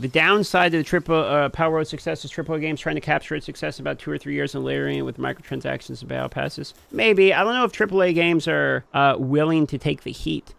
The downside to the Palworld success is AAA games trying to capture its success about 2 or 3 years and layering it with microtransactions and battle passes. Maybe. I don't know if AAA games are willing to take the heat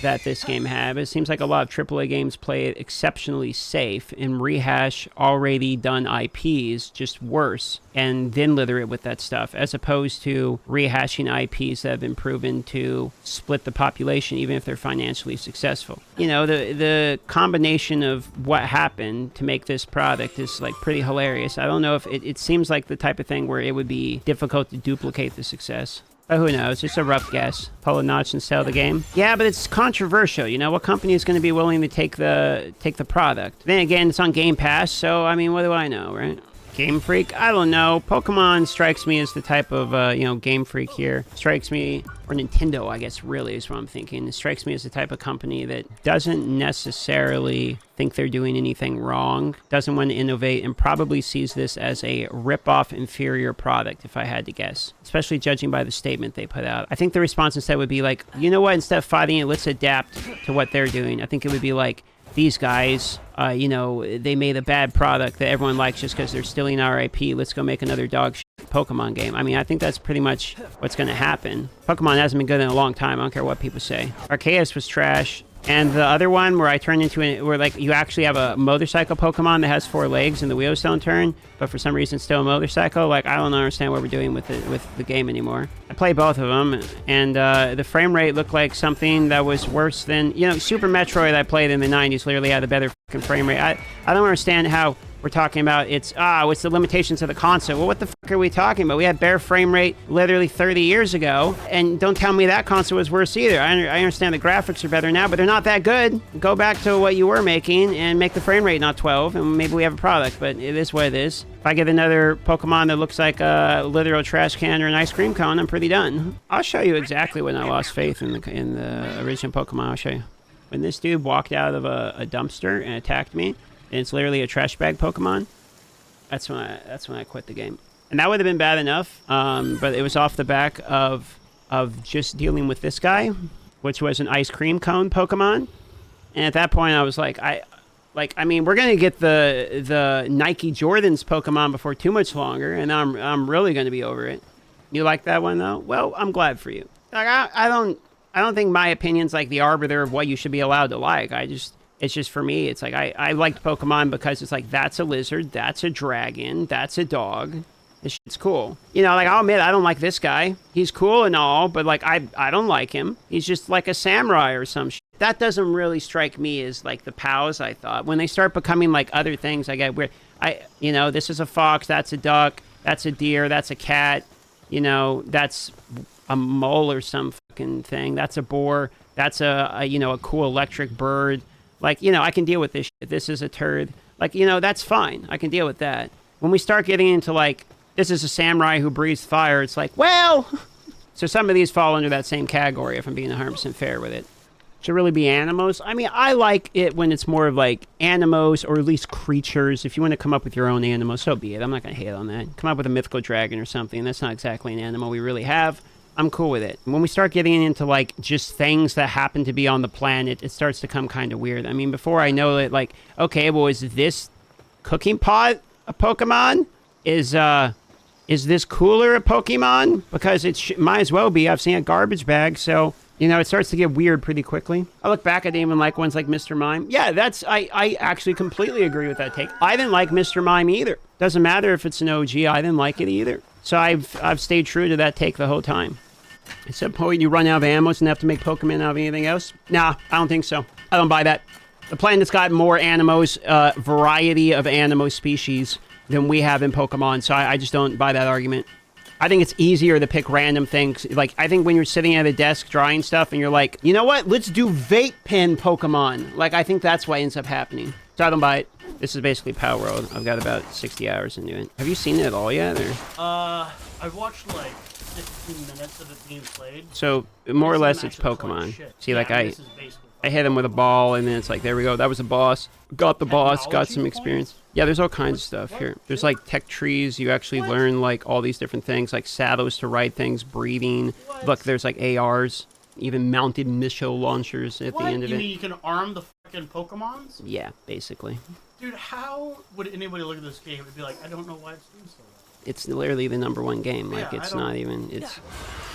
that this game had. It seems like a lot of AAA games play it exceptionally safe and rehash already done IPs just worse and then lither it with that stuff, as opposed to rehashing IPs that have been proven to split the population even if they're financially successful. You know, the combination of what happened to make this product is like pretty hilarious. I don't know if it seems like the type of thing where it would be difficult to duplicate the success. But who knows? It's a rough guess. Pull a notch and sell the game. Yeah, but it's controversial. You know, what company is going to be willing to take the product? Then again, it's on Game Pass, so I mean, what do I know, right? Game Freak? I don't know. Pokemon strikes me as the type of, Game Freak here. Strikes me, or Nintendo, I guess, really is what I'm thinking. It strikes me as the type of company that doesn't necessarily think they're doing anything wrong, doesn't want to innovate, and probably sees this as a rip-off inferior product, if I had to guess. Especially judging by the statement they put out. I think the response instead would be like, you know what, instead of fighting it, let's adapt to what they're doing. I think it would be like, these guys, they made a bad product that everyone likes just because they're stealing our IP. Let's go make another dog shit Pokemon game. I mean, I think that's pretty much what's going to happen. Pokemon hasn't been good in a long time. I don't care what people say. Arceus was trash. And the other one where I turned into where like you actually have a motorcycle Pokemon that has 4 legs and the wheels don't turn, but for some reason it's still a motorcycle. Like, I don't understand what we're doing with the game anymore. I play both of them, and the frame rate looked like something that was worse than, Super Metroid I played in the 90s literally had a better fucking frame rate. I don't understand how we're talking about it's the limitations of the console. Well, what the fuck are we talking about? We had bare frame rate literally 30 years ago, and don't tell me that console was worse either. I understand the graphics are better now, but they're not that good. Go back to what you were making and make the frame rate not 12, and maybe we have a product, but it is what it is. If I get another Pokemon that looks like a literal trash can or an ice cream cone, I'm pretty done. I'll show you exactly when I lost faith in the original Pokemon. I'll show you. When this dude walked out of a dumpster and attacked me, and it's literally a trash bag Pokemon, that's when I quit the game. And that would have been bad enough, but it was off the back of just dealing with this guy, which was an ice cream cone Pokemon. And at that point, I was like, I mean, we're gonna get the Nike Jordans Pokemon before too much longer, and I'm really gonna be over it. You like that one though? Well, I'm glad for you. Like, I don't think my opinion's like the arbiter of what you should be allowed to like. It's just for me, it's like I liked Pokemon because it's like, that's a lizard, that's a dragon, that's a dog. This shit's cool. Like, I'll admit, I don't like this guy. He's cool and all, but like, I don't like him. He's just like a samurai or some shit. That doesn't really strike me as like the POWs I thought. When they start becoming like other things, I get weird. This is a fox, that's a duck, that's a deer, that's a cat, that's a mole or some fucking thing. That's a boar. That's a cool electric bird. Like, I can deal with this shit. This is a turd. Like, that's fine. I can deal with that. When we start getting into, like, this is a samurai who breathes fire, it's like, well... So some of these fall under that same category, if I'm being 100% fair with it. Should really be animals. I mean, I like it when it's more of, like, animals or at least creatures. If you want to come up with your own animals, so be it. I'm not going to hate on that. Come up with a mythical dragon or something. That's not exactly an animal we really have. I'm cool with it. When we start getting into, like, just things that happen to be on the planet, it starts to come kind of weird. I mean, before I know it, like, okay, well, is this cooking pot a Pokemon? Is this cooler a Pokemon? Because it might as well be. I've seen a garbage bag, so, it starts to get weird pretty quickly. I look back, I didn't even like ones like Mr. Mime. Yeah, I actually completely agree with that take. I didn't like Mr. Mime either. Doesn't matter if it's an OG, I didn't like it either. So I've stayed true to that take the whole time. At some point, you run out of animals and have to make Pokemon out of anything else? Nah, I don't think so. I don't buy that. The planet's got more animals, variety of animal species than we have in Pokemon, so I just don't buy that argument. I think it's easier to pick random things. Like, I think when you're sitting at a desk drawing stuff and you're like, you know what? Let's do vape pen Pokemon. Like, I think that's what ends up happening. So I don't buy it. This is basically Palworld. I've got about 60 hours into it. Have you seen it at all yet? Or? I've watched like 15 minutes of it being played. So more or less it's Pokemon. See, yeah, like I hit him with a ball and then it's like, there we go. That was a boss. Got the boss, got some experience. Points? Yeah, there's all kinds of stuff here. There's like tech trees. You actually learn like all these different things, like saddles to ride things, breathing. Look, there's like ARs, even mounted missile launchers at the end of it. You mean you can arm the fucking Pokemons? Yeah, basically. Dude, how would anybody look at this game and be like, I don't know why it's doing so well? It's literally the #1 game. Like, Yeah, it's I don't- not even... It's...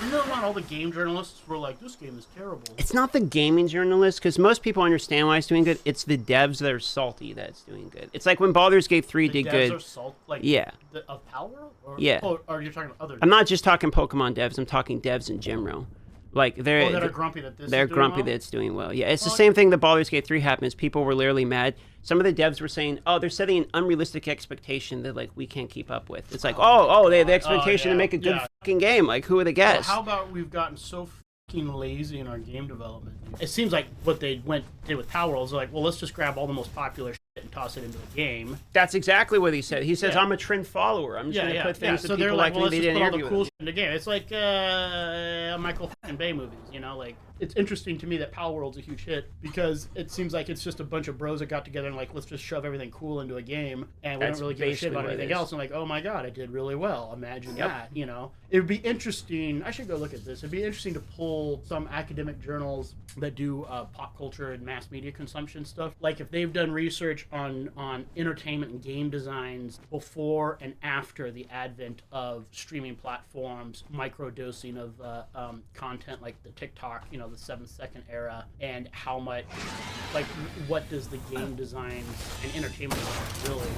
You know, not all the game journalists were like, this game is terrible. It's not the gaming journalists, because most people understand why it's doing good. It's the devs that are salty that it's doing good. It's like when Baldur's Gate 3 The did devs good. are salt, like, Yeah. Of Palworld? Or, Yeah. Or you're talking about other I'm not just talking Pokemon devs. I'm talking devs in general. Like, they're... that are grumpy that this They're is doing grumpy well? that it's doing well. Yeah, it's the same thing that Baldur's Gate 3 happens. People were literally mad. Some of the devs were saying, oh, they're setting an unrealistic expectation that, like, we can't keep up with. It's like, they have the expectation to make a good fucking game. Like, who would have guessed? Well, how about we've gotten so fucking lazy in our game development? It seems like what they did with Palworld is like, well, let's just grab all the most popular shit and toss it into the game. That's exactly what he said. He says, Yeah. I'm a trend follower. I'm just going to put things that So people they're like, like well, me let's they just didn't put all the interview cool with. shit in the game. It's like Michael fucking Bay movies, you know? Like, it's interesting to me that Palworld's a huge hit because it seems like it's just a bunch of bros that got together and like, let's just shove everything cool into a game and we That's don't really give a shit basically about what it anything is. else. And like, oh my god, it did really well. Imagine Yep. that, you know? It would be interesting. I should go look at this. It'd be interesting to pull some academic journals that do pop culture and mass media consumption stuff. Like if they've done research on entertainment and game designs before and after the advent of streaming platforms, microdosing of content like the TikTok, you know, the 7-second era, and how much, like, what does the game design and entertainment design really,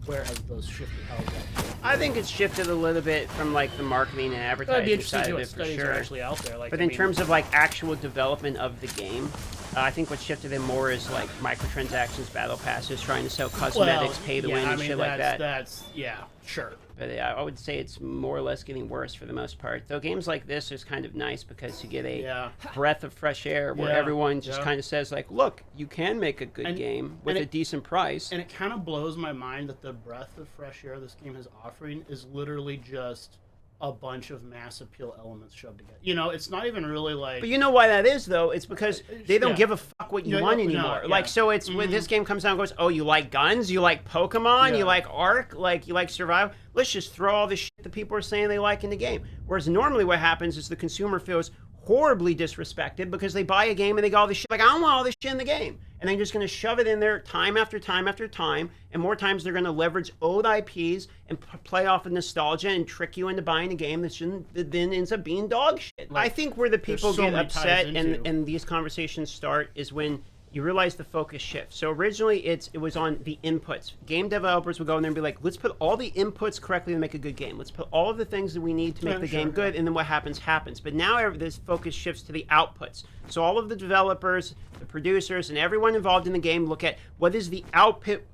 where has those shifted? How has that shifted? I think it's shifted a little bit from, like, the marketing and It'd be advertising interesting to side see of what it, for studies sure. are actually out there. Like, But I in mean, terms of, like, actual development of the game, I think what shifted it more is, like, microtransactions, battle passes, trying to sell cosmetics, pay to win, and shit like that. That's yeah, sure. But I would say it's more or less getting worse for the most part. Though games like this is kind of nice because you get a breath of fresh air where Yeah, everyone just yeah. kind of says, like, look, you can make a good game with a decent price. And it kind of blows my mind that the breath of fresh air this game is offering is literally just a bunch of mass appeal elements shoved together. You know, it's not even really like... But you know why that is, though? It's because they don't Yeah. give a fuck what you No, want no, anymore. yeah. Like, so it's when this game comes out and goes, oh, you like guns? You like Pokemon? Yeah. You like Ark? Like, you like Survival? Let's just throw all the shit that people are saying they like in the game. Whereas normally what happens is the consumer feels horribly disrespected because they buy a game and they go all this shit, like, I don't want all this shit in the game. And they're just going to shove it in there time after time after time. And more times they're going to leverage old IPs and play off of nostalgia and trick you into buying a game that then ends up being dog shit. I think where the people so get many ties upset into. and these conversations start is when you realize the focus shifts. So originally it was on the inputs. Game developers would go in there and be like, let's put all the inputs correctly to make a good game. Let's put all of the things that we need to make the game good, and then what happens, happens. But now this focus shifts to the outputs. So all of the developers, the producers, and everyone involved in the game look at what is the output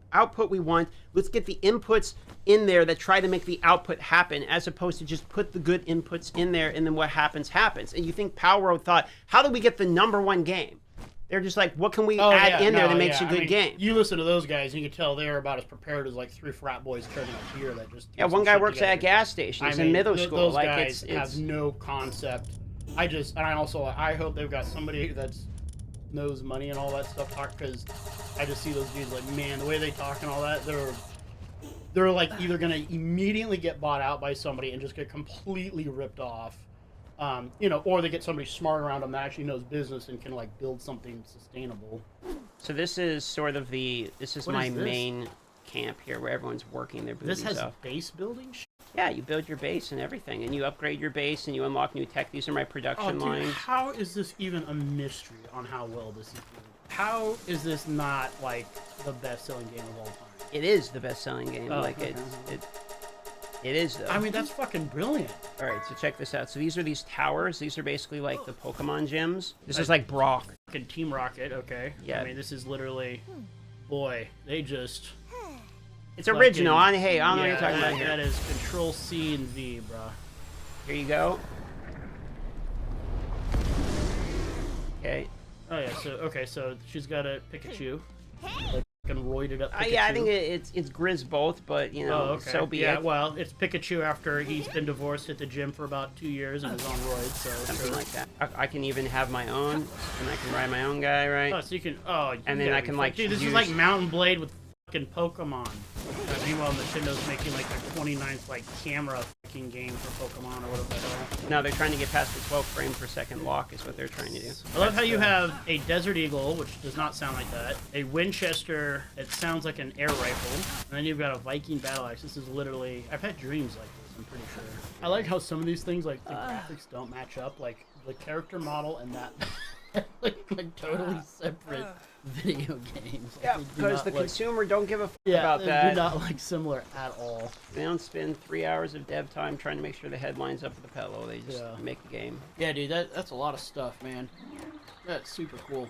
we want. Let's get the inputs in there that try to make the output happen, as opposed to just put the good inputs in there, and then what happens, happens. And you think Palworld thought, how do we get the #1 game? They're just like, what can we add in there that makes a good game? You listen to those guys, and you can tell they're about as prepared as like 3 frat boys turning up here that just... Yeah, one guy works at a gas station. He's in middle school. Those Like, guys it's have no concept. I hope they've got somebody that knows money and all that stuff talk, because I just see those dudes like, man, the way they talk and all that, they're like either gonna immediately get bought out by somebody and just get completely ripped off. You know, or they get somebody smart around them that actually knows business and can like build something sustainable. So this is sort of this is What my is this? main camp here where everyone's working their booties This has up. base building shit? Yeah, you build your base and everything, and you upgrade your base and you unlock new tech. These are my production Dude, lines. how is this even a mystery on how well this is doing? How is this not like the best-selling game of all time? It is the best-selling game. Oh, Like okay. it is though. I mean, that's fucking brilliant. All right, so check this out. So these are these towers. These are basically like the Pokemon gyms. This is like Brock. Fucking Team Rocket, okay. Yeah. I mean, this is literally, boy, they just. It's original. fucking- Hey, I don't know what yeah, you're talking that- about here. That is Control C and V, bro. Here you go. Okay. Oh yeah. So she's got a Pikachu, like fucking roided up Pikachu. Yeah, I think it's Grizz both, but you know, Oh, okay. so be yeah, it. well, it's Pikachu after he's been divorced at the gym for about 2 years and is on roids, so Something sure. like that. I can even have my own, and I can ride my own guy, right? Oh, so you can. Oh, And you then I gotta can, be like, fuck- Dude, this use- is like Mountain Blade with fucking Pokemon. Meanwhile, Nintendo's making like their 29th like camera fucking game for Pokemon or whatever the hell. No, they're trying to get past the 12 frame per second lock is what they're trying to do. I love how you have a Desert Eagle, which does not sound like that, a Winchester, it sounds like an air rifle, and then you've got a Viking battle axe. This is literally, I've had dreams like this, I'm pretty sure. I like how some of these things, like the graphics don't match up, like the character model and that like totally separate video games. Yeah, because the consumer don't give a fuck yeah, about they that. do not like similar at all. They don't spend 3 hours of dev time trying to make sure the head lines up with the pillow. They just Yeah. make the game. Yeah, dude, that's a lot of stuff, man. That's super cool.